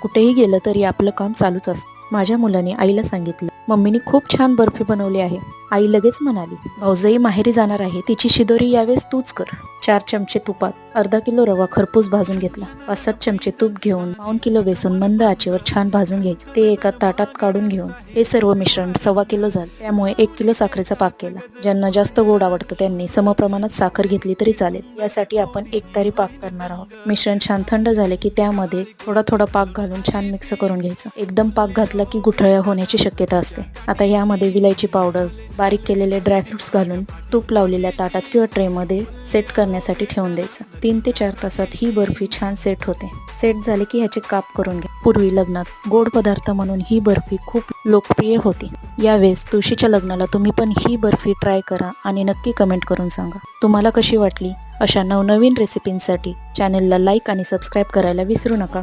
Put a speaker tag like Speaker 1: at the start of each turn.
Speaker 1: कुठेही गेलं तरी आपलं काम चालूच असतं. माझ्या मुलाने आईला सांगितलं, मम्मीने खूप छान बर्फी बनवली आहे. आई लगेच म्हणाली, भाऊजाई माहेरी जाणार आहे, तिची शिदोरी यावेळेस तूच कर. 4 चमचे तुपात अर्धा किलो रवा खरपूस भाजून घेतला. 5-7 चमचे तूप घेऊन 1 किलो बेसन मंद आचेवर छान भाजून घ्यायचे. ते एका ताटात काढून घेऊन हे सर्व मिश्रण 1.25 किलो झाले. त्यामुळे 1 किलो साखरेचा पाक केला. ज्यांना जास्त गोड आवडतं त्यांनी समप्रमाणात साखर घेतली तरी चालेल. यासाठी आपण एकतारी पाक करणार आहोत. मिश्रण छान थंड झाले की त्यामध्ये थोडा थोडा पाक घालून छान मिक्स करून घ्यायचं. एकदम पाक घातला की गुठळ्या होण्याची शक्यता असते. आता यामध्ये विलायची पावडर, बारीक केलेले ड्रायफ्रुट्स घालून तूप लावलेल्या ताटात किंवा ट्रेमध्ये सेट करण्यासाठी ठेवून द्यायचं. 3 ते 4 तासात ही बर्फी छान सेट होते. सेट झाले की ह्याचे काप करून घ्या. पूर्वी लग्नात गोड पदार्थ म्हणून ही बर्फी खूप लोकप्रिय होती. यावेळेस तुळशीच्या लग्नाला तुम्ही पण ही बर्फी ट्राय करा आणि नक्की कमेंट करून सांगा तुम्हाला कशी वाटली. अशा नवनवीन रेसिपींसाठी चॅनलला लाईक आणि सबस्क्राईब करायला विसरू नका.